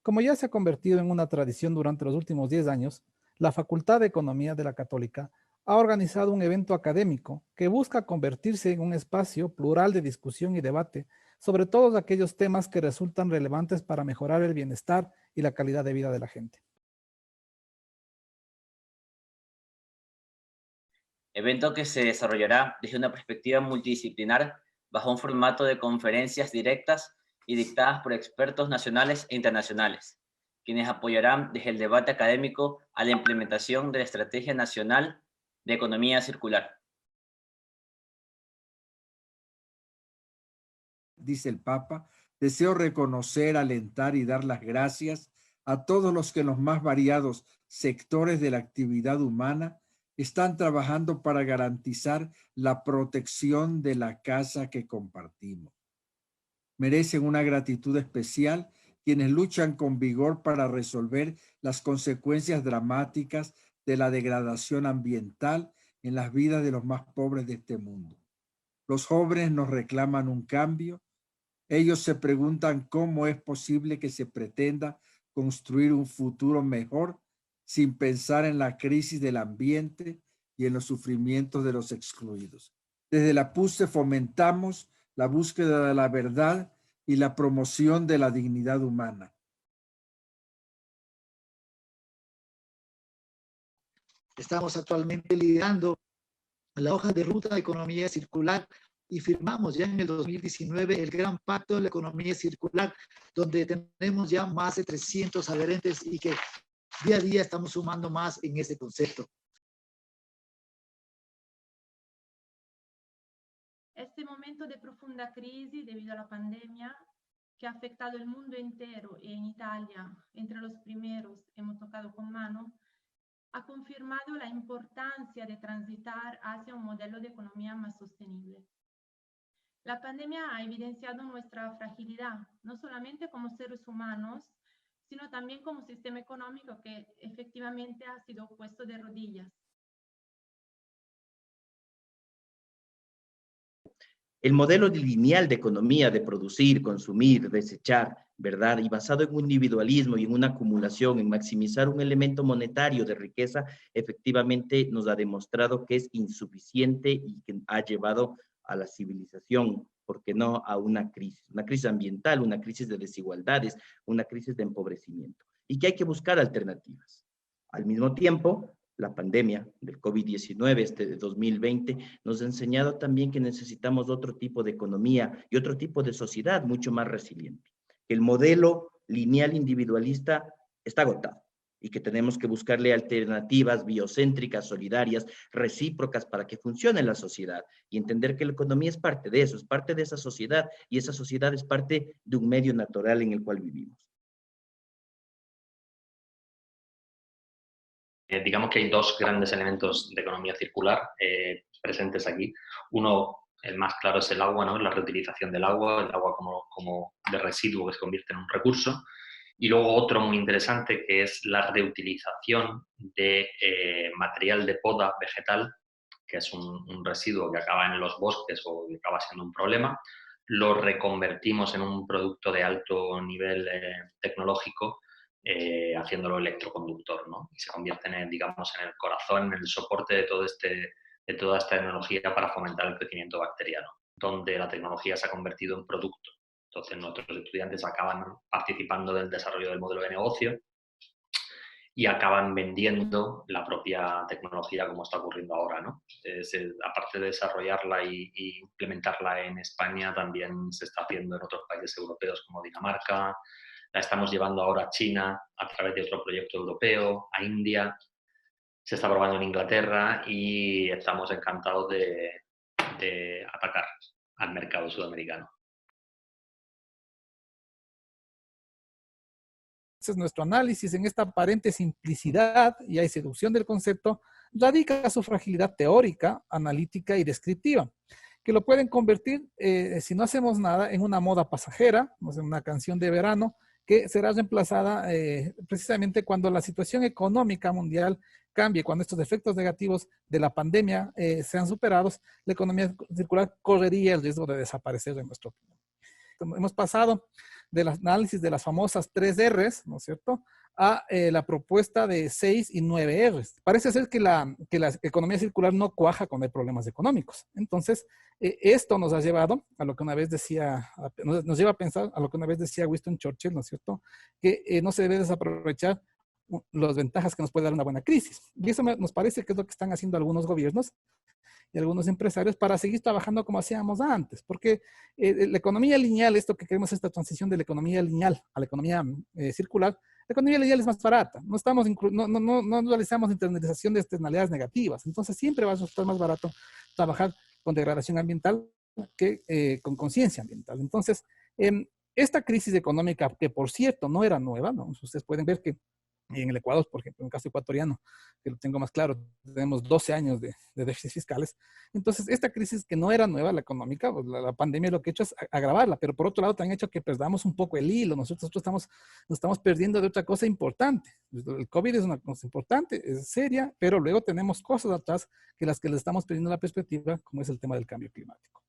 Como ya se ha convertido en una tradición durante los últimos 10 años, la Facultad de Economía de la Católica ha organizado un evento académico que busca convertirse en un espacio plural de discusión y debate sobre todos aquellos temas que resultan relevantes para mejorar el bienestar y la calidad de vida de la gente. Evento que se desarrollará desde una perspectiva multidisciplinar bajo un formato de conferencias directas y dictadas por expertos nacionales e internacionales, quienes apoyarán desde el debate académico a la implementación de la Estrategia Nacional de Economía Circular. Dice el Papa, deseo reconocer, alentar y dar las gracias a todos los que en los más variados sectores de la actividad humana están trabajando para garantizar la protección de la casa que compartimos. Merecen una gratitud especial quienes luchan con vigor para resolver las consecuencias dramáticas de la degradación ambiental en las vidas de los más pobres de este mundo. Los jóvenes nos reclaman un cambio. Ellos se preguntan cómo es posible que se pretenda construir un futuro mejor sin pensar en la crisis del ambiente y en los sufrimientos de los excluidos. Desde la PUSE fomentamos la búsqueda de la verdad y la promoción de la dignidad humana. Estamos actualmente liderando la hoja de ruta de economía circular y firmamos ya en el 2019 el Gran Pacto de la Economía Circular, donde tenemos ya más de 300 adherentes y que día a día estamos sumando más en ese concepto. Este momento de profunda crisis debido a la pandemia que ha afectado el mundo entero y en Italia, entre los primeros hemos tocado con mano, ha confirmado la importancia de transitar hacia un modelo de economía más sostenible. La pandemia ha evidenciado nuestra fragilidad, no solamente como seres humanos, sino también como sistema económico que efectivamente ha sido puesto de rodillas. El modelo lineal de economía de producir, consumir, desechar, ¿verdad? Y basado en un individualismo y en una acumulación, en maximizar un elemento monetario de riqueza, efectivamente nos ha demostrado que es insuficiente y que ha llevado a la civilización, ¿por qué no?, a una crisis ambiental, una crisis de desigualdades, una crisis de empobrecimiento, y que hay que buscar alternativas. Al mismo tiempo, la pandemia del COVID-19 de 2020 nos ha enseñado también que necesitamos otro tipo de economía y otro tipo de sociedad mucho más resiliente. El modelo lineal individualista está agotado y que tenemos que buscarle alternativas biocéntricas, solidarias, recíprocas para que funcione la sociedad y entender que la economía es parte de eso, es parte de esa sociedad y esa sociedad es parte de un medio natural en el cual vivimos. Digamos que hay dos grandes elementos de economía circular presentes aquí. Uno, el más claro, es el agua, ¿no? La reutilización del agua, el agua como de residuo que se convierte en un recurso. Y luego otro muy interesante que es la reutilización de material de poda vegetal, que es un residuo que acaba en los bosques o que acaba siendo un problema. Lo reconvertimos en un producto de alto nivel tecnológico, haciéndolo electroconductor, ¿no? Y se convierte digamos, en el corazón, en el soporte de toda esta tecnología para fomentar el crecimiento bacteriano, donde la tecnología se ha convertido en producto. Entonces nuestros estudiantes acaban participando del desarrollo del modelo de negocio y acaban vendiendo la propia tecnología como está ocurriendo ahora, ¿no? Aparte de desarrollarla y implementarla en España, también se está haciendo en otros países europeos como Dinamarca. La estamos llevando ahora a China a través de otro proyecto europeo, a India, se está probando en Inglaterra y estamos encantados de atacar al mercado sudamericano. Entonces, nuestro análisis en esta aparente simplicidad y hay seducción del concepto radica su fragilidad teórica, analítica y descriptiva, que lo pueden convertir, si no hacemos nada, en una moda pasajera, en una canción de verano, que será reemplazada precisamente cuando la situación económica mundial cambie, cuando estos efectos negativos de la pandemia sean superados, la economía circular correría el riesgo de desaparecer en nuestro país. Hemos pasado del análisis de las famosas 3 Rs, ¿no es cierto?, a la propuesta de 6 y 9 Rs. Parece ser que la economía circular no cuaja con problemas económicos. Entonces, esto nos ha llevado a lo que una vez decía, nos lleva a pensar a lo que una vez decía Winston Churchill, ¿no es cierto?, que no se debe desaprovechar las ventajas que nos puede dar una buena crisis. Y eso nos parece que es lo que están haciendo algunos gobiernos y algunos empresarios para seguir trabajando como hacíamos antes, porque la economía lineal, esto que queremos, esta transición de la economía lineal a la economía circular, la economía lineal es más barata, no realizamos internalización de externalidades negativas, entonces siempre va a resultar más barato trabajar con degradación ambiental que con conciencia ambiental. Entonces, esta crisis económica, que por cierto no era nueva, ¿no? Ustedes pueden ver que en el Ecuador, por ejemplo, en el caso ecuatoriano, que lo tengo más claro, tenemos 12 años de déficits fiscales. Entonces, esta crisis que no era nueva, la económica, pues la pandemia lo que ha hecho es agravarla, pero por otro lado también ha hecho que perdamos un poco el hilo. Nosotros nos estamos perdiendo de otra cosa importante. El COVID es una cosa importante, es seria, pero luego tenemos cosas atrás que las que le estamos perdiendo la perspectiva, como es el tema del cambio climático.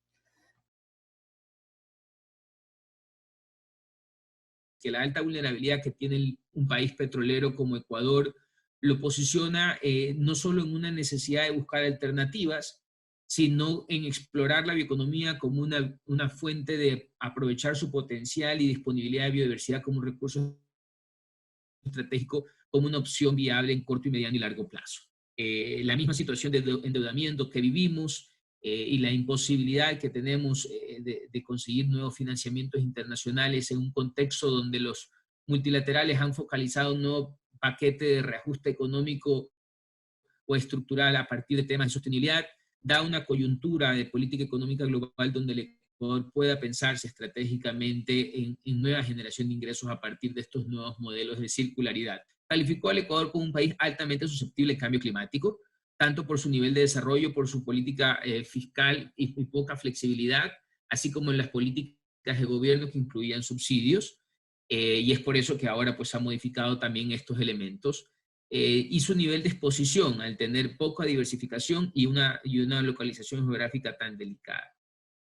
Que la alta vulnerabilidad que tiene un país petrolero como Ecuador lo posiciona no solo en una necesidad de buscar alternativas, sino en explorar la bioeconomía como una fuente de aprovechar su potencial y disponibilidad de biodiversidad como un recurso estratégico, como una opción viable en corto y mediano y largo plazo. La misma situación de endeudamiento que vivimos y la imposibilidad que tenemos de conseguir nuevos financiamientos internacionales en un contexto donde los multilaterales han focalizado un nuevo paquete de reajuste económico o estructural a partir de temas de sostenibilidad, da una coyuntura de política económica global donde el Ecuador pueda pensarse estratégicamente en nueva generación de ingresos a partir de estos nuevos modelos de circularidad. Calificó al Ecuador como un país altamente susceptible al cambio climático, tanto por su nivel de desarrollo, por su política fiscal y poca flexibilidad, así como en las políticas de gobierno que incluían subsidios, y es por eso que ahora pues ha modificado también estos elementos, y su nivel de exposición al tener poca diversificación y una localización geográfica tan delicada.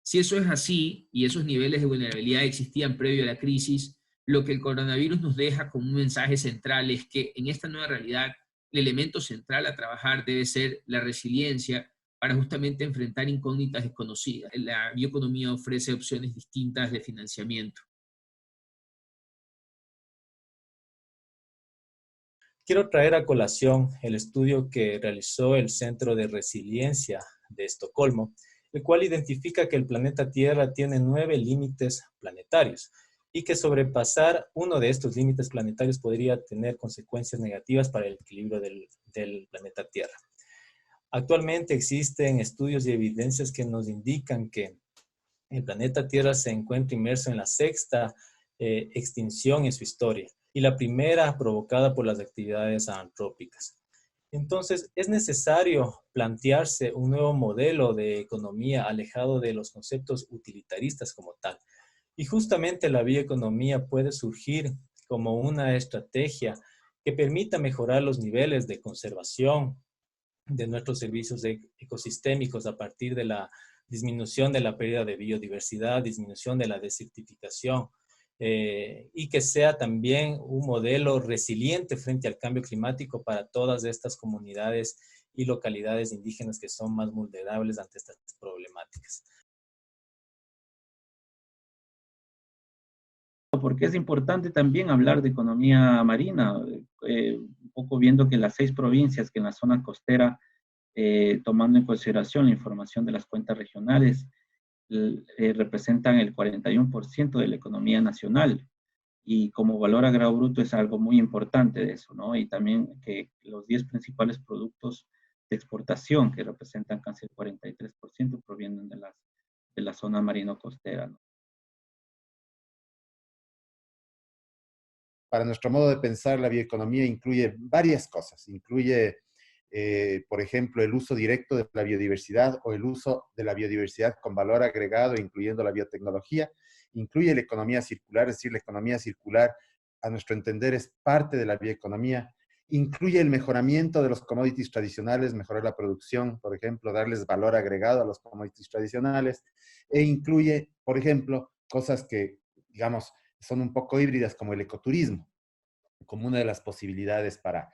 Si eso es así, y esos niveles de vulnerabilidad existían previo a la crisis, lo que el coronavirus nos deja como un mensaje central es que en esta nueva realidad el elemento central a trabajar debe ser la resiliencia para justamente enfrentar incógnitas desconocidas. La bioeconomía ofrece opciones distintas de financiamiento. Quiero traer a colación el estudio que realizó el Centro de Resiliencia de Estocolmo, el cual identifica que el planeta Tierra tiene 9 límites planetarios y que sobrepasar uno de estos límites planetarios podría tener consecuencias negativas para el equilibrio del planeta Tierra. Actualmente existen estudios y evidencias que nos indican que el planeta Tierra se encuentra inmerso en la 6ª extinción en su historia y la primera provocada por las actividades antrópicas. Entonces, es necesario plantearse un nuevo modelo de economía alejado de los conceptos utilitaristas como tal. Y justamente la bioeconomía puede surgir como una estrategia que permita mejorar los niveles de conservación de nuestros servicios ecosistémicos a partir de la disminución de la pérdida de biodiversidad, disminución de la desertificación, y que sea también un modelo resiliente frente al cambio climático para todas estas comunidades y localidades indígenas que son más vulnerables ante estas problemáticas. Porque es importante también hablar de economía marina, un poco viendo que las 6 provincias que en la zona costera, tomando en consideración la información de las cuentas regionales, representan el 41% de la economía nacional, y como valor agregado bruto es algo muy importante de eso, ¿no? Y también que los 10 principales productos de exportación, que representan casi el 43%, provienen de la zona marino-costera, ¿no? Para nuestro modo de pensar, la bioeconomía incluye varias cosas. Incluye, por ejemplo, el uso directo de la biodiversidad o el uso de la biodiversidad con valor agregado, incluyendo la biotecnología. Incluye la economía circular, es decir, la economía circular, a nuestro entender, es parte de la bioeconomía. Incluye el mejoramiento de los commodities tradicionales, mejorar la producción, por ejemplo, darles valor agregado a los commodities tradicionales. E incluye, por ejemplo, cosas que, digamos, son un poco híbridas, como el ecoturismo, como una de las posibilidades para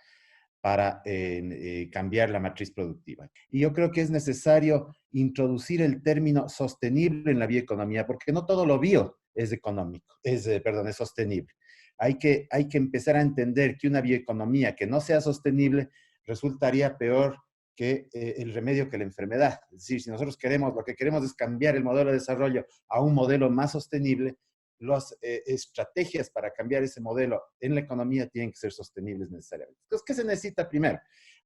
cambiar la matriz productiva. Y yo creo que es necesario introducir el término sostenible en la bioeconomía, porque no todo lo bio es económico, es sostenible. Hay que empezar a entender que una bioeconomía que no sea sostenible resultaría peor que el remedio que la enfermedad. Es decir, si nosotros lo que queremos es cambiar el modelo de desarrollo a un modelo más sostenible, las estrategias para cambiar ese modelo en la economía tienen que ser sostenibles necesariamente. Entonces, ¿qué se necesita primero?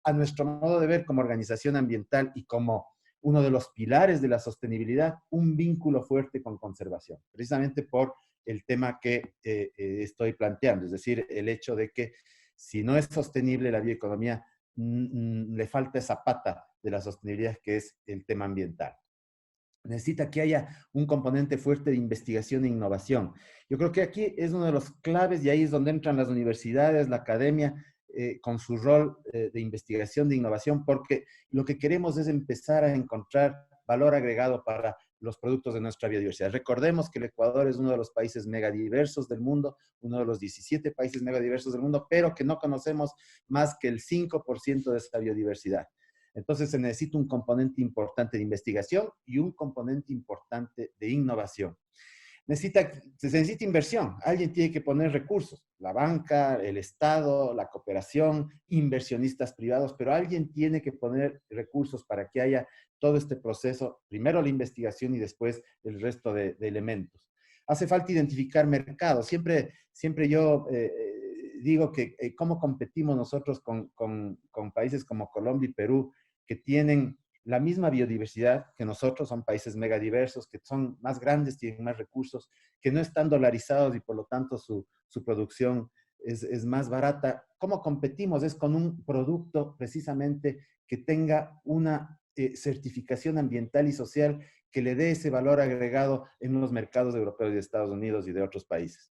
A nuestro modo de ver como organización ambiental y como uno de los pilares de la sostenibilidad, un vínculo fuerte con conservación, precisamente por el tema que estoy planteando, es decir, el hecho de que si no es sostenible la bioeconomía, le falta esa pata de la sostenibilidad que es el tema ambiental. Necesita que haya un componente fuerte de investigación e innovación. Yo creo que aquí es uno de los claves y ahí es donde entran las universidades, la academia, con su rol de investigación, de innovación, porque lo que queremos es empezar a encontrar valor agregado para los productos de nuestra biodiversidad. Recordemos que el Ecuador es uno de los países megadiversos del mundo, uno de los 17 países megadiversos del mundo, pero que no conocemos más que el 5% de esta biodiversidad. Entonces se necesita un componente importante de investigación y un componente importante de innovación. Se necesita inversión. Alguien tiene que poner recursos. La banca, el Estado, la cooperación, inversionistas privados, pero alguien tiene que poner recursos para que haya todo este proceso, primero la investigación y después el resto de elementos. Hace falta identificar mercados. Siempre yo digo que cómo competimos nosotros con países como Colombia y Perú, que tienen la misma biodiversidad que nosotros, son países megadiversos, que son más grandes, tienen más recursos, que no están dolarizados y por lo tanto su producción es más barata. ¿Cómo competimos? Es con un producto precisamente que tenga una certificación ambiental y social que le dé ese valor agregado en los mercados europeos y de Estados Unidos y de otros países.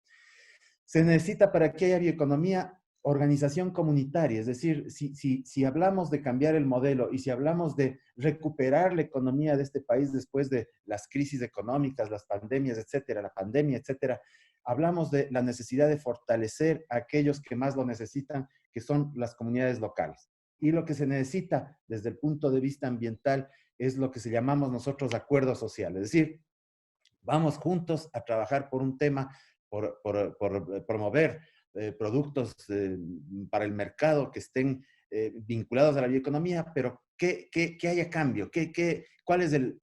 Se necesita para que haya bioeconomía organización comunitaria, es decir, si hablamos de cambiar el modelo y si hablamos de recuperar la economía de este país después de las crisis económicas, las pandemias, etcétera, la pandemia, etcétera, hablamos de la necesidad de fortalecer a aquellos que más lo necesitan, que son las comunidades locales. Y lo que se necesita desde el punto de vista ambiental es lo que llamamos nosotros acuerdo social, es decir, vamos juntos a trabajar por un tema, por promover productos para el mercado que estén vinculados a la bioeconomía, pero que haya cambio, ¿cuál es el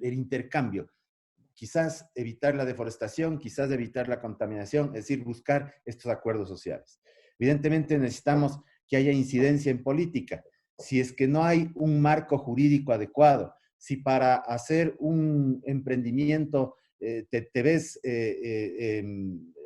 intercambio? Quizás evitar la deforestación, quizás evitar la contaminación, es decir, buscar estos acuerdos sociales. Evidentemente necesitamos que haya incidencia en política. Si es que no hay un marco jurídico adecuado, si para hacer un emprendimiento te ves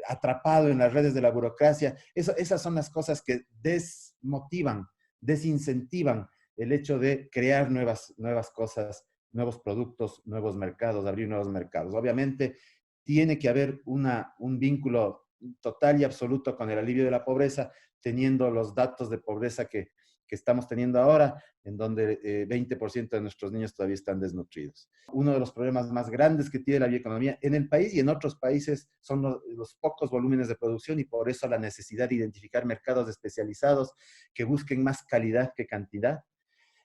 atrapado en las redes de la burocracia, esas son las cosas que desmotivan, desincentivan el hecho de crear nuevas cosas, nuevos productos, nuevos mercados, abrir nuevos mercados. Obviamente tiene que haber un vínculo total y absoluto con el alivio de la pobreza, teniendo los datos de pobreza que estamos teniendo ahora, en donde 20% de nuestros niños todavía están desnutridos. Uno de los problemas más grandes que tiene la bioeconomía en el país y en otros países son los pocos volúmenes de producción y por eso la necesidad de identificar mercados especializados que busquen más calidad que cantidad.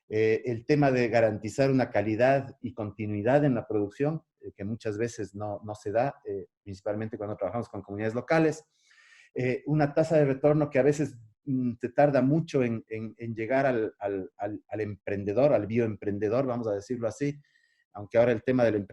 El tema de garantizar una calidad y continuidad en la producción, que muchas veces no se da, principalmente cuando trabajamos con comunidades locales. Una tasa de retorno que a veces te tarda mucho en llegar al emprendedor, al bioemprendedor, vamos a decirlo así, aunque ahora el tema del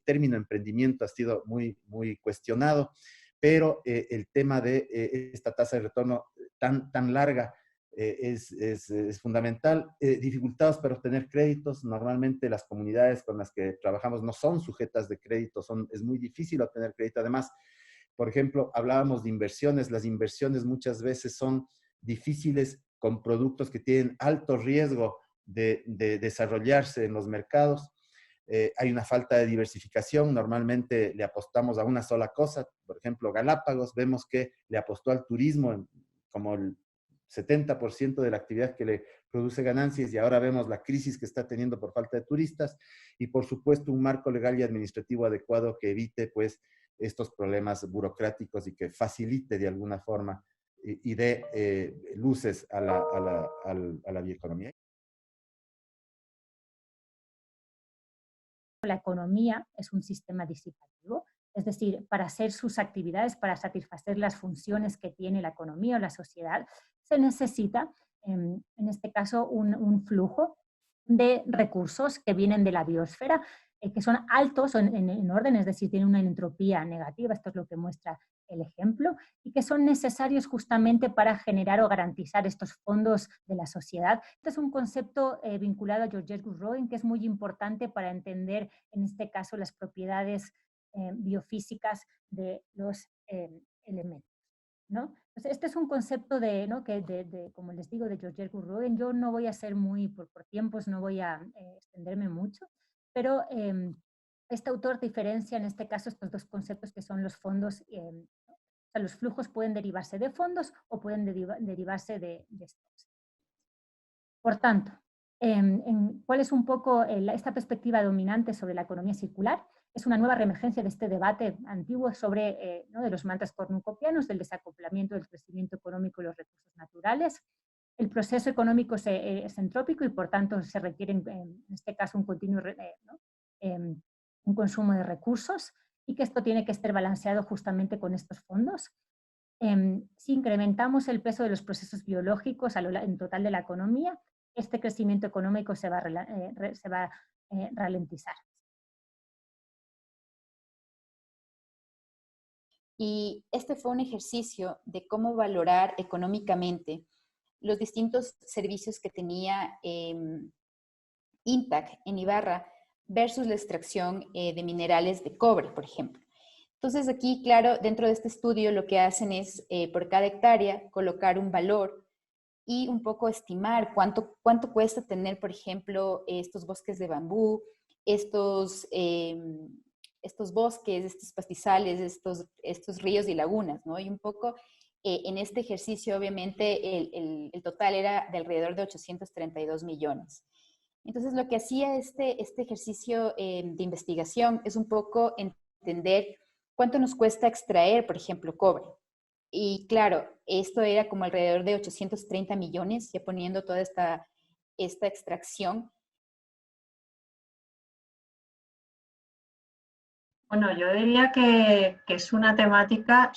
término emprendimiento ha sido muy cuestionado, pero el tema de esta tasa de retorno tan larga es fundamental. Dificultados para obtener créditos. Normalmente las comunidades con las que trabajamos no son sujetas de crédito, es muy difícil obtener crédito. Además, por ejemplo, hablábamos de inversiones. Las inversiones muchas veces son difíciles con productos que tienen alto riesgo de desarrollarse en los mercados. Hay una falta de diversificación. Normalmente le apostamos a una sola cosa. Por ejemplo, Galápagos, vemos que le apostó al turismo como el 70% de la actividad que le produce ganancias y ahora vemos la crisis que está teniendo por falta de turistas y por supuesto un marco legal y administrativo adecuado que evite pues estos problemas burocráticos y que facilite de alguna forma y dé luces a la bioeconomía. La economía es un sistema disipativo, es decir, para hacer sus actividades, para satisfacer las funciones que tiene la economía o la sociedad, se necesita, en este caso, un flujo de recursos que vienen de la biosfera, que son altos en orden, es decir, tienen una entropía negativa, esto es lo que muestra el ejemplo, y que son necesarios justamente para generar o garantizar estos fondos de la sociedad. Este es un concepto vinculado a Georges Rodin, que es muy importante para entender, en este caso, las propiedades biofísicas de los elementos, ¿no? Entonces, este es un concepto de, ¿no? Como les digo, de Georges Rodin. Yo no voy a ser muy, por tiempos, no voy a extenderme mucho, pero este autor diferencia en este caso estos dos conceptos que son los fondos, o sea, los flujos pueden derivarse de fondos o pueden derivarse de stocks. Por tanto, ¿cuál es un poco esta perspectiva dominante sobre la economía circular? Es una nueva reemergencia de este debate antiguo sobre ¿no? de los mantras cornucopianos, del desacoplamiento del crecimiento económico y los recursos naturales. El proceso económico es entrópico y por tanto se requiere en este caso un continuo un consumo de recursos y que esto tiene que estar balanceado justamente con estos fondos. Si incrementamos el peso de los procesos biológicos en total de la economía, este crecimiento económico se va a ralentizar. Y este fue un ejercicio de cómo valorar económicamente los distintos servicios que tenía INTAC en Ibarra versus la extracción de minerales de cobre, por ejemplo. Entonces aquí, claro, dentro de este estudio lo que hacen es, por cada hectárea, colocar un valor y un poco estimar cuánto cuesta tener, por ejemplo, estos bosques de bambú, estos bosques, estos pastizales, estos ríos y lagunas, ¿no? Y un poco en este ejercicio, obviamente, el total era de alrededor de 832 millones. Entonces, lo que hacía este ejercicio de investigación es un poco entender cuánto nos cuesta extraer, por ejemplo, cobre. Y claro, esto era como alrededor de 830 millones, ya poniendo toda esta extracción. Bueno, yo diría que es una temática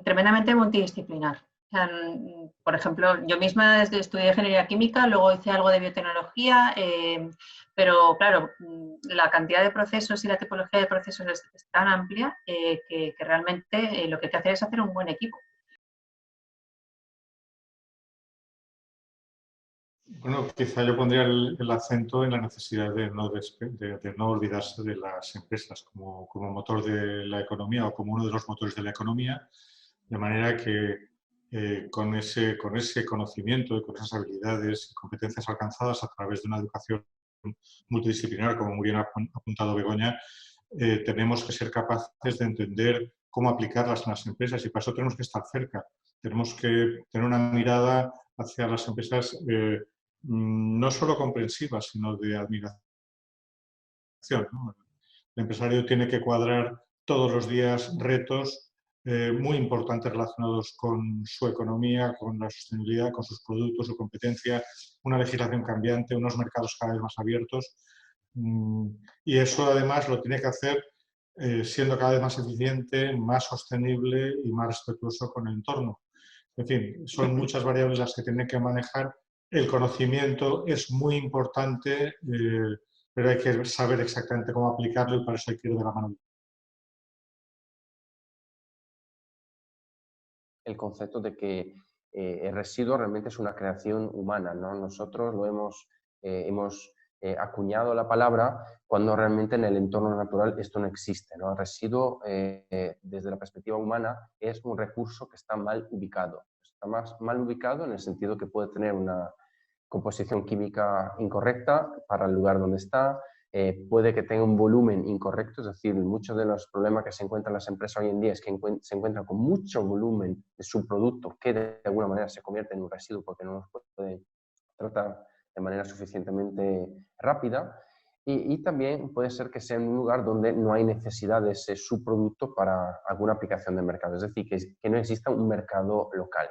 tremendamente multidisciplinar. Por ejemplo, yo misma estudié ingeniería química, luego hice algo de biotecnología, pero claro, la cantidad de procesos y la tipología de procesos es tan amplia que realmente lo que hay que hacer es hacer un buen equipo. Bueno, quizá yo pondría el acento en la necesidad de no olvidarse de las empresas como motor de la economía o como uno de los motores de la economía, de manera que con ese conocimiento y con esas habilidades y competencias alcanzadas a través de una educación multidisciplinar, como muy bien ha apuntado Begoña, tenemos que ser capaces de entender cómo aplicarlas en las empresas y para eso tenemos que estar cerca. Tenemos que tener una mirada hacia las empresas no solo comprensiva, sino de admiración, ¿no? El empresario tiene que cuadrar todos los días retos muy importantes relacionados con su economía, con la sostenibilidad, con sus productos, su competencia, una legislación cambiante, unos mercados cada vez más abiertos. Y eso además lo tiene que hacer siendo cada vez más eficiente, más sostenible y más respetuoso con el entorno. En fin, son muchas variables las que tiene que manejar. El conocimiento es muy importante, pero hay que saber exactamente cómo aplicarlo y para eso hay que ir de la mano. El concepto de que el residuo realmente es una creación humana, ¿no? Nosotros lo hemos acuñado la palabra cuando realmente en el entorno natural esto no existe, ¿no? El residuo, desde la perspectiva humana, es un recurso que está mal ubicado. Está mal ubicado en el sentido que puede tener una composición química incorrecta para el lugar donde está, puede que tenga un volumen incorrecto, es decir, muchos de los problemas que se encuentran en las empresas hoy en día es que se encuentran con mucho volumen de subproductos que de alguna manera se convierten en un residuo porque no los pueden tratar de manera suficientemente rápida. Y también puede ser que sea en un lugar donde no hay necesidad de ese subproducto para alguna aplicación de mercado, es decir, que no exista un mercado local.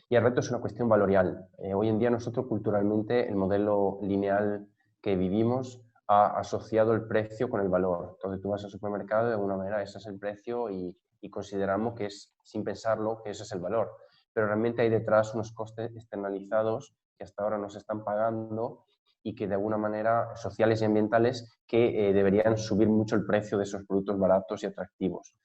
Y el reto es una cuestión valorial. Hoy en día nosotros culturalmente el modelo lineal que vivimos ha asociado el precio con el valor. Entonces tú vas al supermercado y de alguna manera ese es el precio y consideramos que es, sin pensarlo, que ese es el valor. Pero realmente hay detrás unos costes externalizados que hasta ahora no se están pagando y que de alguna manera sociales y ambientales que deberían subir mucho el precio de esos productos baratos y atractivos.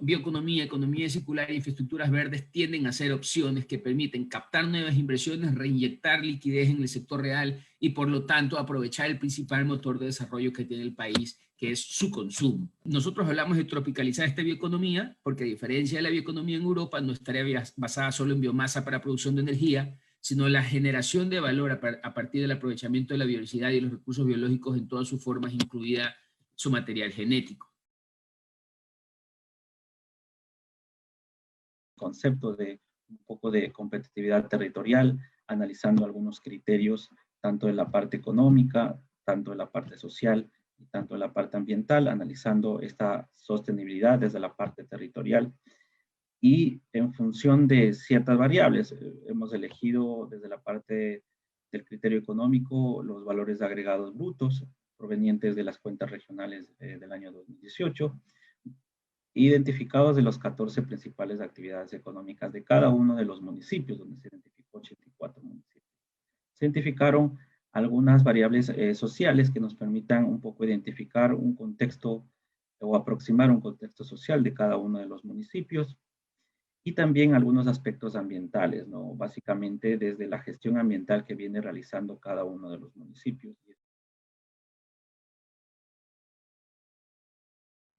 Bioeconomía, economía circular e infraestructuras verdes tienden a ser opciones que permiten captar nuevas inversiones, reinyectar liquidez en el sector real y por lo tanto aprovechar el principal motor de desarrollo que tiene el país, que es su consumo. Nosotros hablamos de tropicalizar esta bioeconomía porque a diferencia de la bioeconomía en Europa no estaría basada solo en biomasa para producción de energía, sino la generación de valor a partir del aprovechamiento de la biodiversidad y los recursos biológicos en todas sus formas, incluida su material genético. Concepto de un poco de competitividad territorial, analizando algunos criterios tanto de la parte económica, tanto de la parte social y tanto de la parte ambiental, analizando esta sostenibilidad desde la parte territorial y en función de ciertas variables. Hemos elegido desde la parte del criterio económico los valores agregados brutos provenientes de las cuentas regionales del año 2018, identificados de los 14 principales actividades económicas de cada uno de los municipios, donde se identificó 84 municipios. Se identificaron algunas variables sociales que nos permitan un poco identificar un contexto o aproximar un contexto social de cada uno de los municipios y también algunos aspectos ambientales, ¿no? Básicamente desde la gestión ambiental que viene realizando cada uno de los municipios.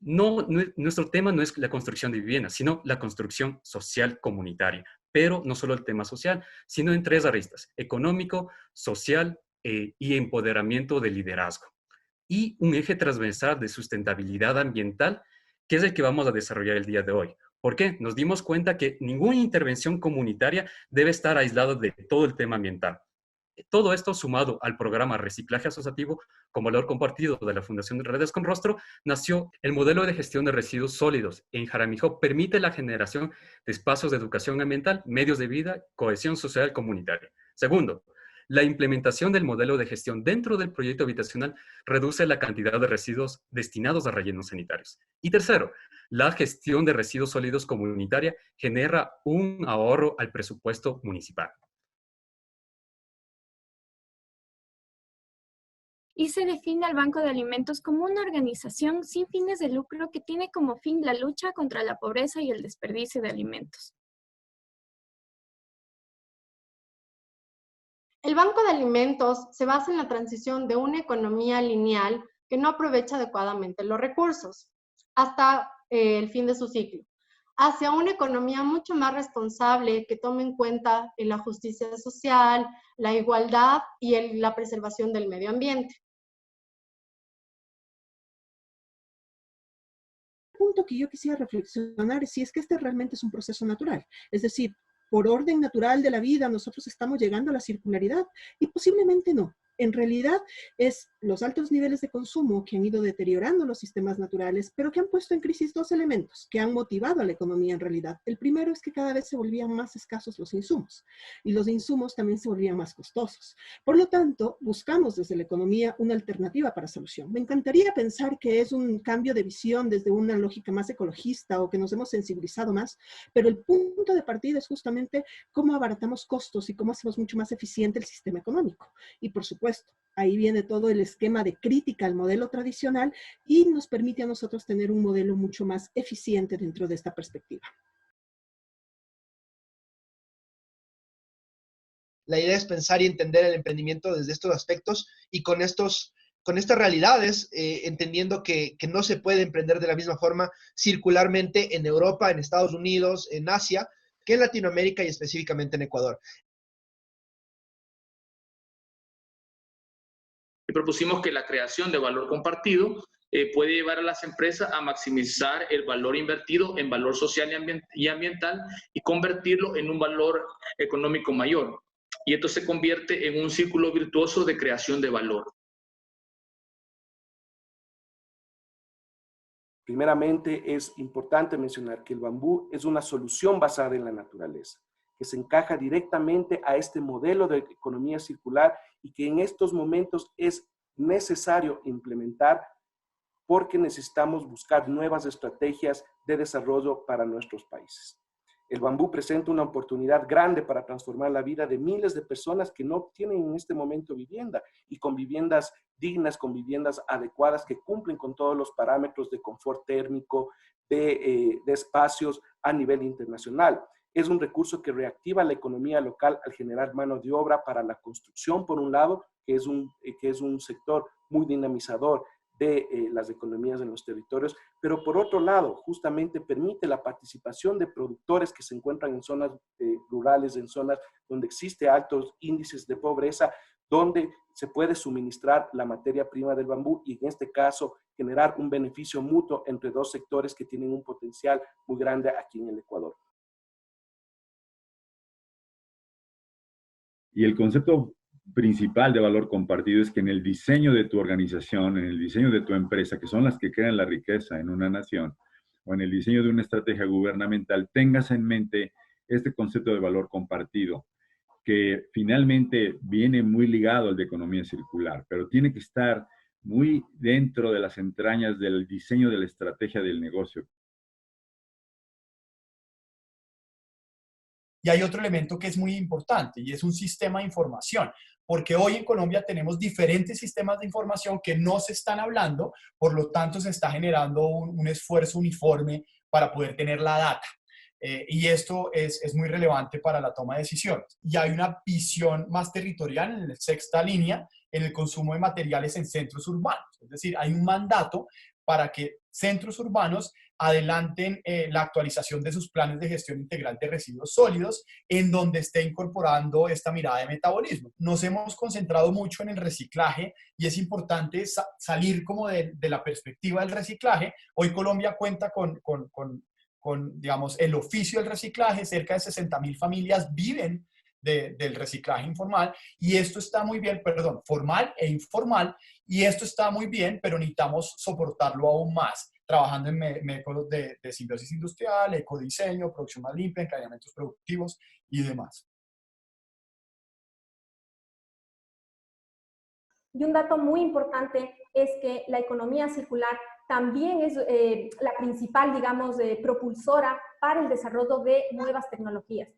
Nuestro tema no es la construcción de viviendas, sino la construcción social comunitaria. Pero no solo el tema social, sino en tres aristas: económico, social y empoderamiento de liderazgo. Y un eje transversal de sustentabilidad ambiental, que es el que vamos a desarrollar el día de hoy. ¿Por qué? Nos dimos cuenta que ninguna intervención comunitaria debe estar aislada de todo el tema ambiental. Todo esto sumado al programa Reciclaje Asociativo con Valor Compartido de la Fundación Redes con Rostro, nació el modelo de gestión de residuos sólidos. En Jaramillo permite la generación de espacios de educación ambiental, medios de vida, cohesión social comunitaria. Segundo, la implementación del modelo de gestión dentro del proyecto habitacional reduce la cantidad de residuos destinados a rellenos sanitarios. Y tercero, la gestión de residuos sólidos comunitaria genera un ahorro al presupuesto municipal. Y se define al Banco de Alimentos como una organización sin fines de lucro que tiene como fin la lucha contra la pobreza y el desperdicio de alimentos. El Banco de Alimentos se basa en la transición de una economía lineal que no aprovecha adecuadamente los recursos hasta el fin de su ciclo, hacia una economía mucho más responsable que tome en cuenta la justicia social, la igualdad y la preservación del medio ambiente. Punto que yo quisiera reflexionar es si es que este realmente es un proceso natural, es decir, por orden natural de la vida nosotros estamos llegando a la circularidad y posiblemente no. En realidad es los altos niveles de consumo que han ido deteriorando los sistemas naturales, pero que han puesto en crisis dos elementos que han motivado a la economía en realidad. El primero es que cada vez se volvían más escasos los insumos y los insumos también se volvían más costosos. Por lo tanto, buscamos desde la economía una alternativa para solución. Me encantaría pensar que es un cambio de visión desde una lógica más ecologista o que nos hemos sensibilizado más, pero el punto de partida es justamente cómo abaratamos costos y cómo hacemos mucho más eficiente el sistema económico. Y por supuesto, ahí viene todo el esquema de crítica al modelo tradicional y nos permite a nosotros tener un modelo mucho más eficiente dentro de esta perspectiva. La idea es pensar y entender el emprendimiento desde estos aspectos y con estas realidades, entendiendo que no se puede emprender de la misma forma circularmente en Europa, en Estados Unidos, en Asia, que en Latinoamérica y específicamente en Ecuador. Y propusimos que la creación de valor compartido puede llevar a las empresas a maximizar el valor invertido en valor social y ambiental y convertirlo en un valor económico mayor. y esto se convierte en un círculo virtuoso de creación de valor. Primeramente, es importante mencionar que el bambú es una solución basada en la naturaleza, que se encaja directamente a este modelo de economía circular y que en estos momentos es necesario implementar porque necesitamos buscar nuevas estrategias de desarrollo para nuestros países. El bambú presenta una oportunidad grande para transformar la vida de miles de personas que no tienen en este momento vivienda y con viviendas dignas, con viviendas adecuadas que cumplen con todos los parámetros de confort térmico, de espacios a nivel internacional. Es un recurso que reactiva la economía local al generar mano de obra para la construcción, por un lado, que es un sector muy dinamizador de las economías en los territorios, pero por otro lado, justamente permite la participación de productores que se encuentran en zonas rurales, en zonas donde existe altos índices de pobreza, donde se puede suministrar la materia prima del bambú y en este caso generar un beneficio mutuo entre dos sectores que tienen un potencial muy grande aquí en el Ecuador. Y el concepto principal de valor compartido es que en el diseño de tu organización, en el diseño de tu empresa, que son las que crean la riqueza en una nación, o en el diseño de una estrategia gubernamental, tengas en mente este concepto de valor compartido, que finalmente viene muy ligado al de economía circular, pero tiene que estar muy dentro de las entrañas del diseño de la estrategia del negocio. Y hay otro elemento que es muy importante y es un sistema de información, porque hoy en Colombia tenemos diferentes sistemas de información que no se están hablando, por lo tanto se está generando un esfuerzo uniforme para poder tener la data. Y esto es muy relevante para la toma de decisiones. Y hay una visión más territorial en la sexta línea en el consumo de materiales en centros urbanos. Es decir, hay un mandato para que centros urbanos adelanten la actualización de sus planes de gestión integral de residuos sólidos, en donde esté incorporando esta mirada de metabolismo. Nos hemos concentrado mucho en el reciclaje y es importante salir como de la perspectiva del reciclaje. Hoy Colombia cuenta con, digamos, el oficio del reciclaje. Cerca de 60.000 familias viven del reciclaje informal, y esto está muy bien, perdón, formal e informal, y esto está muy bien, pero necesitamos soportarlo aún más, trabajando en métodos de simbiosis industrial, ecodiseño, producción más limpia, encadenamientos productivos y demás. Y un dato muy importante es que la economía circular también es la principal, digamos, propulsora para el desarrollo de nuevas tecnologías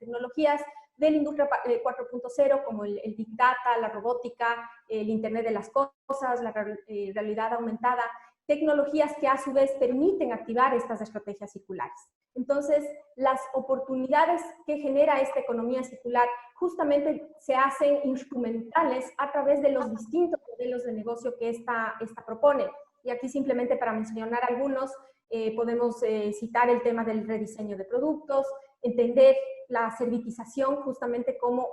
de la industria 4.0, como el Big Data, la robótica, el Internet de las cosas, la realidad aumentada, tecnologías que a su vez permiten activar estas estrategias circulares. Entonces, las oportunidades que genera esta economía circular justamente se hacen instrumentales a través de los distintos modelos de negocio que esta propone. Y aquí simplemente para mencionar algunos, podemos citar el tema del rediseño de productos, entender la servitización justamente como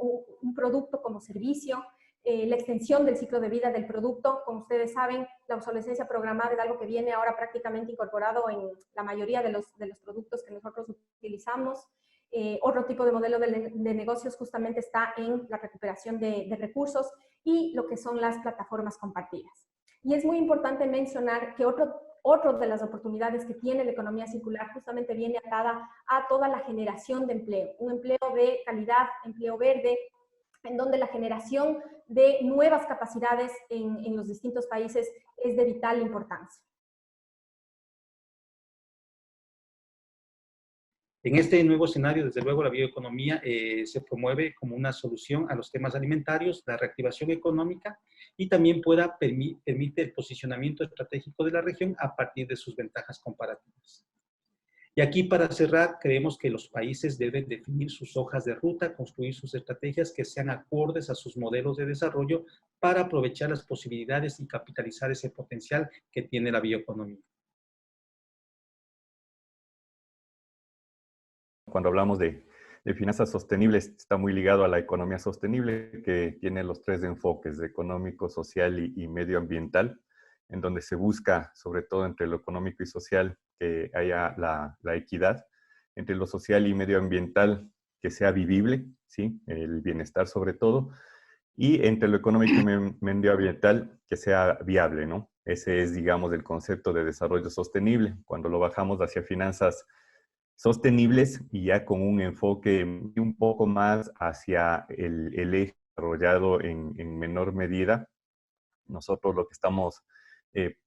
un producto como servicio, la extensión del ciclo de vida del producto. Como ustedes saben, la obsolescencia programada es algo que viene ahora prácticamente incorporado en la mayoría de los productos que nosotros utilizamos. Otro tipo de modelo de negocios justamente está en la recuperación de recursos y lo que son las plataformas compartidas. Y es muy importante mencionar que otro de las oportunidades que tiene la economía circular justamente viene atada a toda la generación de empleo, un empleo de calidad, empleo verde, en donde la generación de nuevas capacidades en los distintos países es de vital importancia. En este nuevo escenario, desde luego, la bioeconomía se promueve como una solución a los temas alimentarios, la reactivación económica y también permite el posicionamiento estratégico de la región a partir de sus ventajas comparativas. Y aquí, para cerrar, creemos que los países deben definir sus hojas de ruta, construir sus estrategias que sean acordes a sus modelos de desarrollo para aprovechar las posibilidades y capitalizar ese potencial que tiene la bioeconomía. Cuando hablamos de finanzas sostenibles, está muy ligado a la economía sostenible, que tiene los tres enfoques, económico, social y medioambiental, en donde se busca, sobre todo entre lo económico y social, que haya la equidad. Entre lo social y medioambiental que sea vivible, ¿sí? El bienestar sobre todo, y entre lo económico y medioambiental, que sea viable, ¿no? Ese es, digamos, el concepto de desarrollo sostenible. Cuando lo bajamos hacia finanzas sostenibles y ya con un enfoque un poco más hacia el eje desarrollado en menor medida, nosotros lo que estamos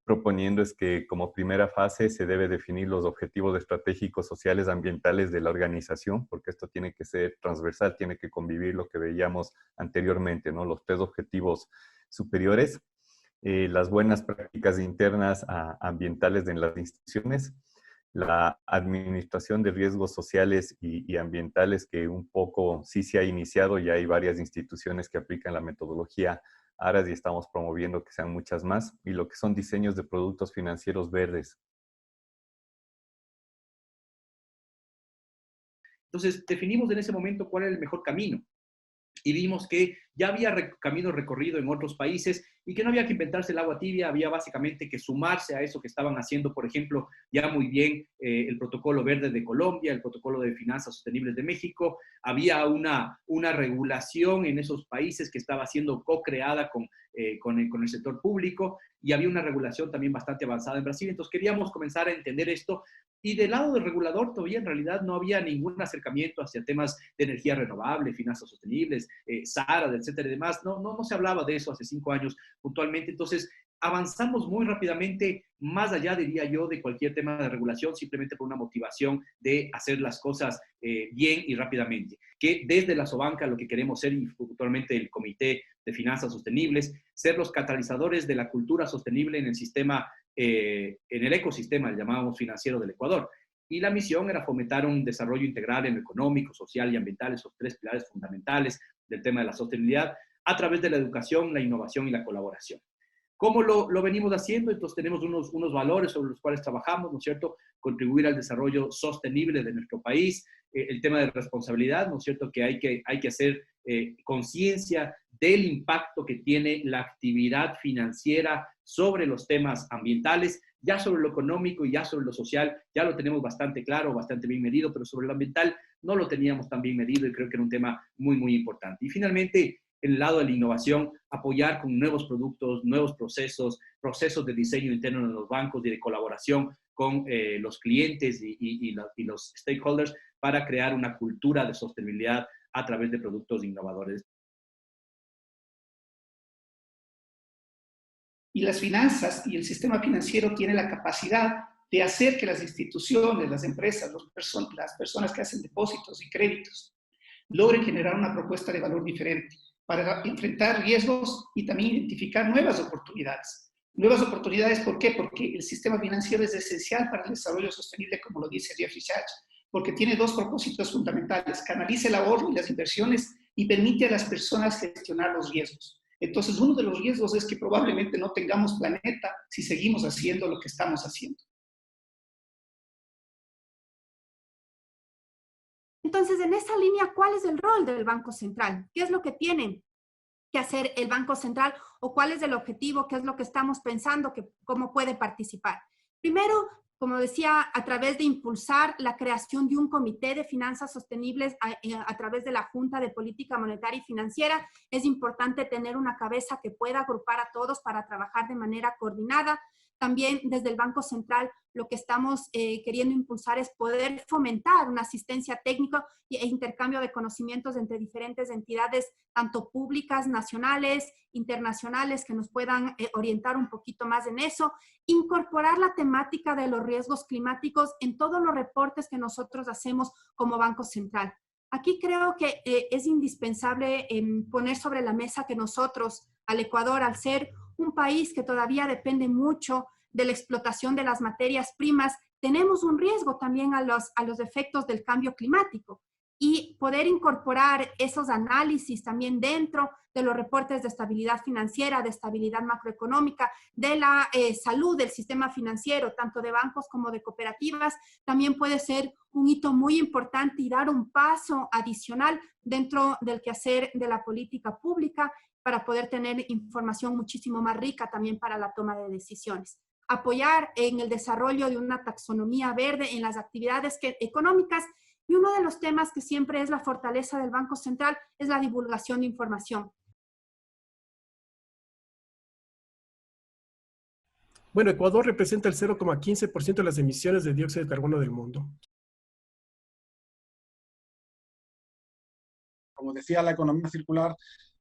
proponiendo es que como primera fase se debe definir los objetivos estratégicos sociales ambientales de la organización, porque esto tiene que ser transversal, tiene que convivir lo que veíamos anteriormente, ¿no? Los 3 objetivos superiores, las buenas prácticas internas ambientales en las instituciones, la administración de riesgos sociales y ambientales, que un poco sí se ha iniciado, ya hay varias instituciones que aplican la metodología ARAS y estamos promoviendo que sean muchas más, y lo que son diseños de productos financieros verdes. Entonces, definimos en ese momento cuál era el mejor camino. Y vimos que ya había camino recorrido en otros países y que no había que inventarse el agua tibia, había básicamente que sumarse a eso que estaban haciendo, por ejemplo, ya muy bien el protocolo verde de Colombia, el protocolo de finanzas sostenibles de México. Había una regulación en esos países que estaba siendo co-creada con el sector público, y había una regulación también bastante avanzada en Brasil. Entonces queríamos comenzar a entender esto. Y del lado del regulador todavía en realidad no había ningún acercamiento hacia temas de energía renovable, finanzas sostenibles, SARA, etcétera y demás. No se hablaba de eso hace 5 años puntualmente. Entonces avanzamos muy rápidamente, más allá, diría yo, de cualquier tema de regulación, simplemente por una motivación de hacer las cosas bien y rápidamente. Que desde la Sobanca lo que queremos ser, y puntualmente el Comité de Finanzas Sostenibles, ser los catalizadores de la cultura sostenible en el sistema, en el ecosistema, el llamábamos financiero del Ecuador. Y la misión era fomentar un desarrollo integral en lo económico, social y ambiental, esos 3 pilares fundamentales del tema de la sostenibilidad, a través de la educación, la innovación y la colaboración. ¿Cómo lo venimos haciendo? Entonces tenemos unos valores sobre los cuales trabajamos, ¿no es cierto? Contribuir al desarrollo sostenible de nuestro país, el tema de responsabilidad, ¿no es cierto? Que hay que hacer conciencia del impacto que tiene la actividad financiera sobre los temas ambientales, ya sobre lo económico y ya sobre lo social, ya lo tenemos bastante claro, bastante bien medido, pero sobre lo ambiental no lo teníamos tan bien medido y creo que era un tema muy, muy importante. Y finalmente, en el lado de la innovación, apoyar con nuevos productos, nuevos procesos de diseño interno en los bancos y de colaboración con los clientes y los stakeholders para crear una cultura de sostenibilidad a través de productos innovadores. Y las finanzas y el sistema financiero tiene la capacidad de hacer que las instituciones, las empresas, las personas que hacen depósitos y créditos logren generar una propuesta de valor diferente para enfrentar riesgos y también identificar nuevas oportunidades. Nuevas oportunidades, ¿por qué? Porque el sistema financiero es esencial para el desarrollo sostenible, como lo dice Jeffrey Sachs, porque tiene 2 propósitos fundamentales: canaliza el ahorro y las inversiones y permite a las personas gestionar los riesgos. Entonces, uno de los riesgos es que probablemente no tengamos planeta si seguimos haciendo lo que estamos haciendo. Entonces, en esa línea, ¿cuál es el rol del Banco Central? ¿Qué es lo que tiene que hacer el Banco Central? ¿O cuál es el objetivo? ¿Qué es lo que estamos pensando? ¿Cómo puede participar? Primero, como decía, a través de impulsar la creación de un comité de finanzas sostenibles a través de la Junta de Política Monetaria y Financiera. Es importante tener una cabeza que pueda agrupar a todos para trabajar de manera coordinada. También desde el Banco Central lo que estamos queriendo impulsar es poder fomentar una asistencia técnica e intercambio de conocimientos entre diferentes entidades, tanto públicas, nacionales, internacionales, que nos puedan orientar un poquito más en eso. Incorporar la temática de los riesgos climáticos en todos los reportes que nosotros hacemos como Banco Central. Aquí creo que es indispensable poner sobre la mesa que nosotros, al Ecuador, al ser un país que todavía depende mucho de la explotación de las materias primas, tenemos un riesgo también a los efectos del cambio climático, y poder incorporar esos análisis también dentro de los reportes de estabilidad financiera, de estabilidad macroeconómica, de la salud del sistema financiero, tanto de bancos como de cooperativas, también puede ser un hito muy importante y dar un paso adicional dentro del quehacer de la política pública para poder tener información muchísimo más rica también para la toma de decisiones. Apoyar en el desarrollo de una taxonomía verde en las actividades económicas Y uno de los temas que siempre es la fortaleza del Banco Central es la divulgación de información. Bueno, Ecuador representa el 0,15% de las emisiones de dióxido de carbono del mundo. Como decía, la economía circular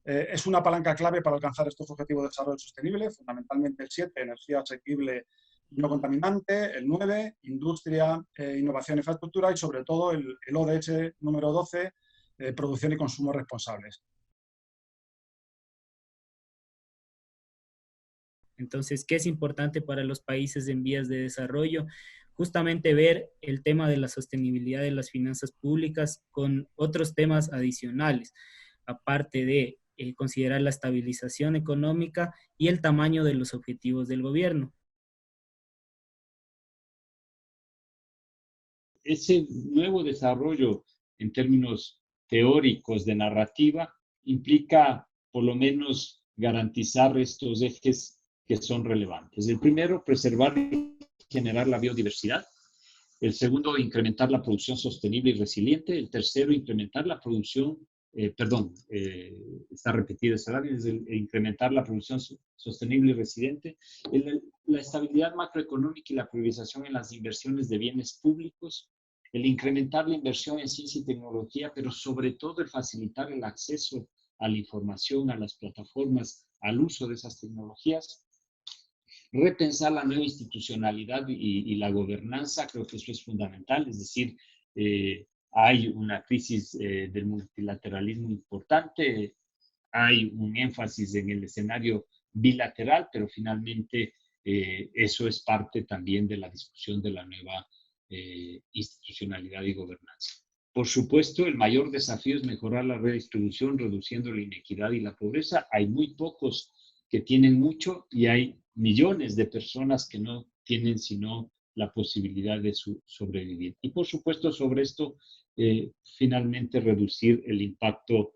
es una palanca clave para alcanzar estos objetivos de desarrollo sostenible, fundamentalmente el 7, energía asequible y no contaminante, el 9, industria, innovación e infraestructura, y sobre todo el ODS número 12, producción y consumo responsables. Entonces, ¿qué es importante para los países en vías de desarrollo? Justamente ver el tema de la sostenibilidad de las finanzas públicas con otros temas adicionales, aparte de considerar la estabilización económica y el tamaño de los objetivos del gobierno. Ese nuevo desarrollo en términos teóricos de narrativa implica por lo menos garantizar estos ejes que son relevantes. El primero, preservar y generar la biodiversidad. El segundo, incrementar la producción sostenible y resiliente. El tercero, incrementar la producción, está repetida esa área, es incrementar la producción sostenible y resiliente. La estabilidad macroeconómica y la priorización en las inversiones de bienes públicos. El incrementar la inversión en ciencia y tecnología, pero sobre todo el facilitar el acceso a la información, a las plataformas, al uso de esas tecnologías. Repensar la nueva institucionalidad y la gobernanza, creo que eso es fundamental, es decir, hay una crisis del multilateralismo importante, hay un énfasis en el escenario bilateral, pero finalmente eso es parte también de la discusión de la nueva institucionalidad y gobernanza. Por supuesto, el mayor desafío es mejorar la redistribución, reduciendo la inequidad y la pobreza. Hay muy pocos que tienen mucho y hay millones de personas que no tienen sino la posibilidad de sobrevivir. Y por supuesto, sobre esto, finalmente reducir el impacto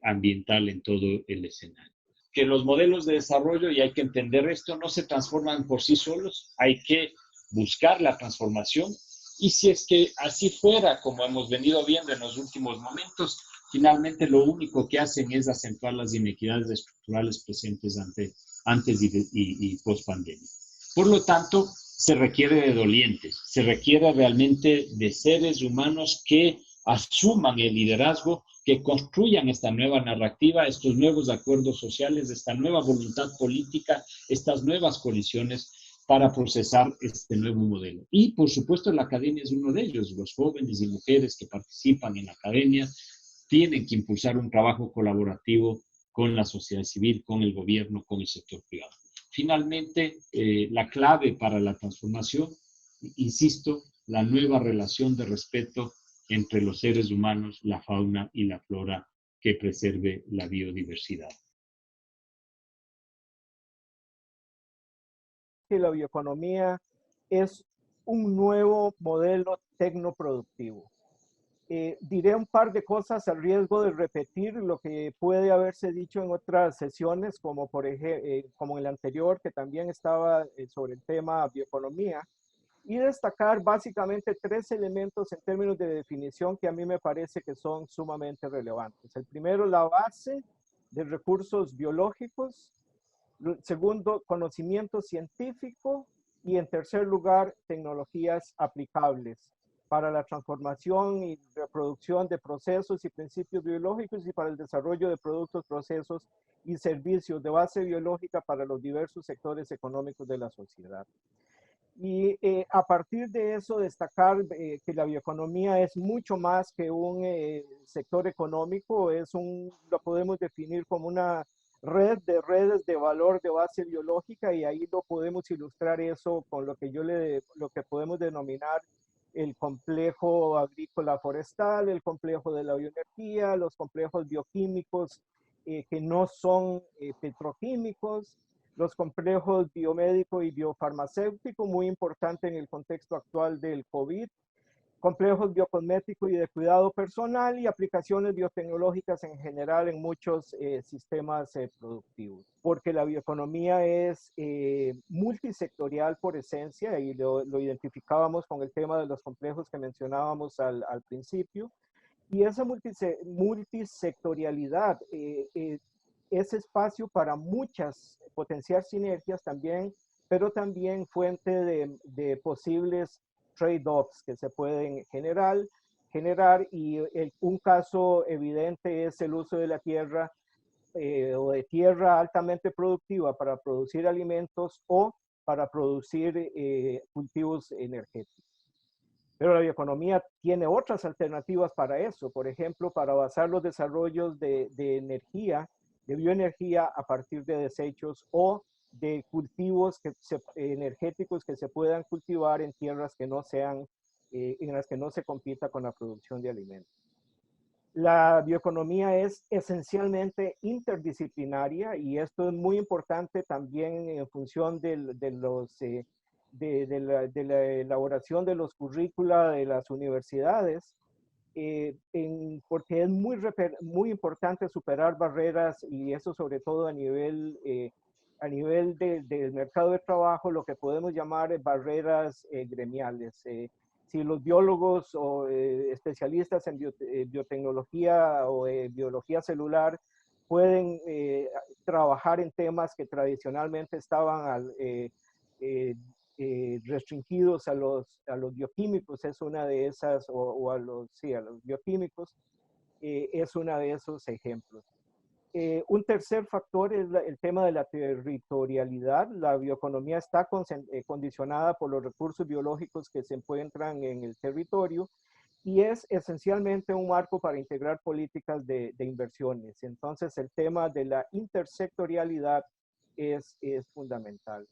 ambiental en todo el escenario. Que los modelos de desarrollo, y hay que entender esto, no se transforman por sí solos, hay que buscar la transformación, y si es que así fuera, como hemos venido viendo en los últimos momentos, finalmente lo único que hacen es acentuar las inequidades estructurales presentes antes y post pandemia. Por lo tanto, se requiere de dolientes, se requiere realmente de seres humanos que asuman el liderazgo, que construyan esta nueva narrativa, estos nuevos acuerdos sociales, esta nueva voluntad política, estas nuevas coaliciones para procesar este nuevo modelo. Y, por supuesto, la academia es uno de ellos. Los jóvenes y mujeres que participan en la academia tienen que impulsar un trabajo colaborativo con la sociedad civil, con el gobierno, con el sector privado. Finalmente, la clave para la transformación, insisto, la nueva relación de respeto entre los seres humanos, la fauna y la flora que preserve la biodiversidad. Que la bioeconomía es un nuevo modelo tecnoproductivo. Diré un par de cosas al riesgo de repetir lo que puede haberse dicho en otras sesiones, como por ejemplo, como en la anterior, que también estaba sobre el tema bioeconomía, y destacar básicamente tres elementos en términos de definición que a mí me parece que son sumamente relevantes. El primero, la base de recursos biológicos. Segundo, conocimiento científico. Y en tercer lugar, tecnologías aplicables para la transformación y reproducción de procesos y principios biológicos y para el desarrollo de productos, procesos y servicios de base biológica para los diversos sectores económicos de la sociedad. Y a partir de eso, destacar que la bioeconomía es mucho más que un sector económico, lo podemos definir como una red de redes de valor de base biológica, y ahí lo podemos ilustrar eso con lo que lo que podemos denominar el complejo agrícola forestal, el complejo de la bioenergía, los complejos bioquímicos que no son petroquímicos, los complejos biomédico y biofarmacéutico, muy importante en el contexto actual del COVID, complejos biocosméticos y de cuidado personal y aplicaciones biotecnológicas en general en muchos sistemas productivos. Porque la bioeconomía es multisectorial por esencia y lo identificábamos con el tema de los complejos que mencionábamos al principio. Y esa multisectorialidad es espacio para muchas potenciar sinergias también, pero también fuente de posibles trade-offs que se pueden generar y un caso evidente es el uso de la tierra o de tierra altamente productiva para producir alimentos o para producir cultivos energéticos. Pero la bioeconomía tiene otras alternativas para eso, por ejemplo, para basar los desarrollos de energía, de bioenergía a partir de desechos o de cultivos energéticos que se puedan cultivar en tierras que no sean, en las que no se compita con la producción de alimentos. La bioeconomía es esencialmente interdisciplinaria y esto es muy importante también en función de la elaboración de los currícula de las universidades, porque es muy importante superar barreras y eso sobre todo a nivel del mercado de trabajo, lo que podemos llamar barreras gremiales. Si los biólogos o especialistas en biotecnología o biología celular pueden trabajar en temas que tradicionalmente estaban restringidos a los bioquímicos, es una de esas, a los bioquímicos, es una de esos ejemplos. Un tercer factor es el tema de la territorialidad. La bioeconomía está condicionada por los recursos biológicos que se encuentran en el territorio y es esencialmente un marco para integrar políticas de inversiones. Entonces, el tema de la intersectorialidad es fundamental.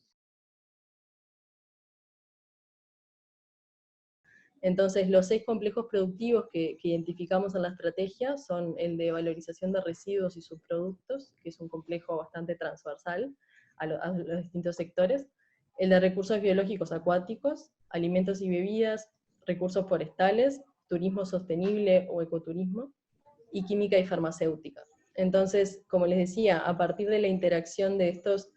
Entonces, los 6 complejos productivos que identificamos en la estrategia son el de valorización de residuos y subproductos, que es un complejo bastante transversal a los distintos sectores, el de recursos biológicos acuáticos, alimentos y bebidas, recursos forestales, turismo sostenible o ecoturismo, y química y farmacéutica. Entonces, como les decía, a partir de la interacción de estos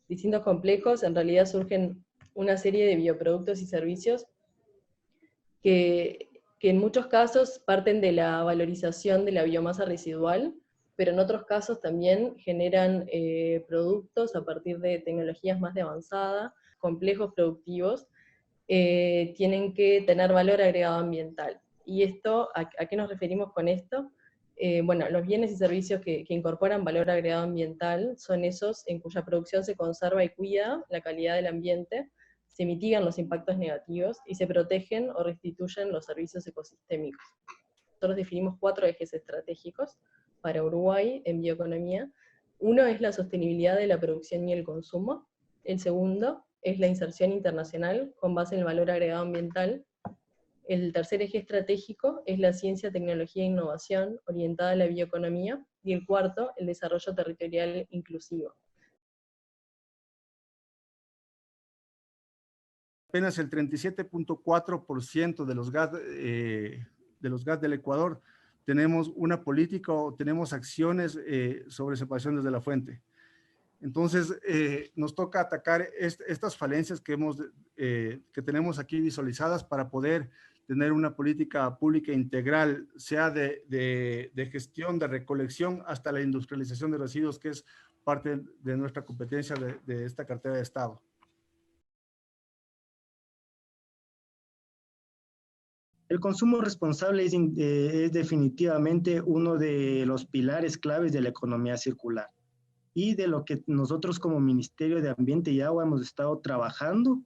distintos complejos, en realidad surgen una serie de bioproductos y servicios que en muchos casos parten de la valorización de la biomasa residual, pero en otros casos también generan productos a partir de tecnologías más de avanzada, complejos productivos, tienen que tener valor agregado ambiental. ¿Y esto, a qué nos referimos con esto? Bueno, los bienes y servicios que incorporan valor agregado ambiental son esos en cuya producción se conserva y cuida la calidad del ambiente, se mitigan los impactos negativos y se protegen o restituyen los servicios ecosistémicos. Nosotros definimos 4 ejes estratégicos para Uruguay en bioeconomía. Uno es la sostenibilidad de la producción y el consumo. El segundo es la inserción internacional con base en el valor agregado ambiental. El tercer eje estratégico es la ciencia, tecnología e innovación orientada a la bioeconomía. Y el cuarto, el desarrollo territorial inclusivo. Apenas el 37.4% de los gas del Ecuador tenemos una política o tenemos acciones sobre separación desde la fuente. Entonces, nos toca atacar estas falencias que tenemos aquí visualizadas para poder tener una política pública integral, sea de gestión, de recolección, hasta la industrialización de residuos, que es parte de nuestra competencia de esta cartera de Estado. El consumo responsable es definitivamente uno de los pilares claves de la economía circular y de lo que nosotros como Ministerio de Ambiente y Agua hemos estado trabajando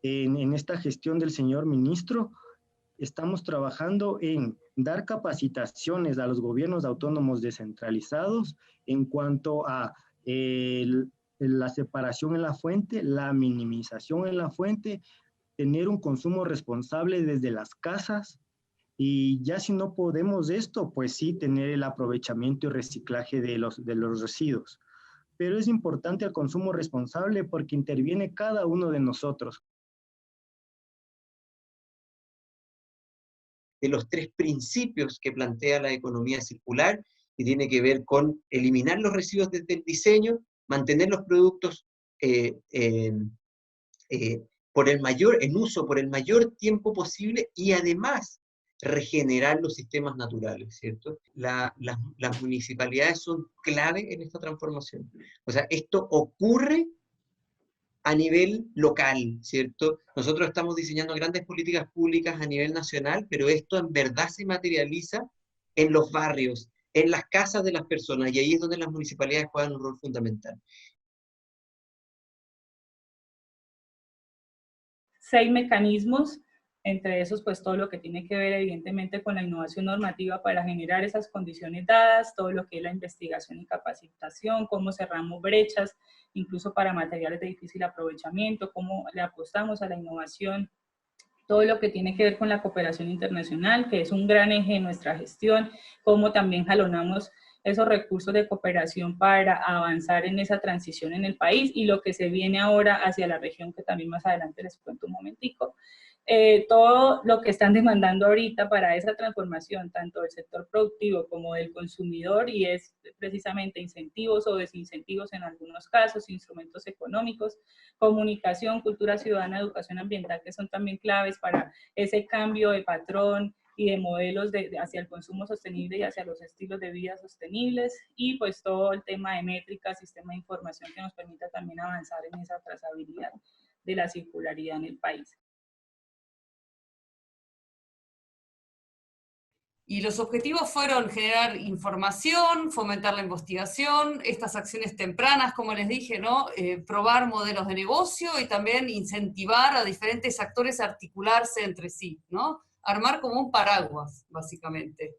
en esta gestión del señor ministro. Estamos trabajando en dar capacitaciones a los gobiernos autónomos descentralizados en cuanto a la separación en la fuente, la minimización en la fuente, tener un consumo responsable desde las casas y ya si no podemos esto, pues sí tener el aprovechamiento y reciclaje de los residuos. Pero es importante el consumo responsable porque interviene cada uno de nosotros. de los 3 principios que plantea la economía circular, y tiene que ver con eliminar los residuos desde el diseño, mantener los productos en uso por el mayor tiempo posible, y además regenerar los sistemas naturales, ¿cierto? Las municipalidades son clave en esta transformación. O sea, esto ocurre a nivel local, ¿cierto? Nosotros estamos diseñando grandes políticas públicas a nivel nacional, pero esto en verdad se materializa en los barrios, en las casas de las personas, y ahí es donde las municipalidades juegan un rol fundamental. 6 mecanismos, entre esos pues todo lo que tiene que ver evidentemente con la innovación normativa para generar esas condiciones dadas, todo lo que es la investigación y capacitación, cómo cerramos brechas, incluso para materiales de difícil aprovechamiento, cómo le apostamos a la innovación, todo lo que tiene que ver con la cooperación internacional, que es un gran eje de nuestra gestión, cómo también jalonamos esos recursos de cooperación para avanzar en esa transición en el país, y lo que se viene ahora hacia la región, que también más adelante les cuento un momentico. Todo lo que están demandando ahorita para esa transformación, tanto del sector productivo como del consumidor, y es precisamente incentivos o desincentivos en algunos casos, instrumentos económicos, comunicación, cultura ciudadana, educación ambiental, que son también claves para ese cambio de patrón y de modelos hacia el consumo sostenible y hacia los estilos de vida sostenibles, y pues todo el tema de métricas, sistema de información que nos permita también avanzar en esa trazabilidad de la circularidad en el país. Y los objetivos fueron generar información, fomentar la investigación, estas acciones tempranas, como les dije, ¿no? Probar modelos de negocio y también incentivar a diferentes actores a articularse entre sí, ¿no? Armar como un paraguas, básicamente.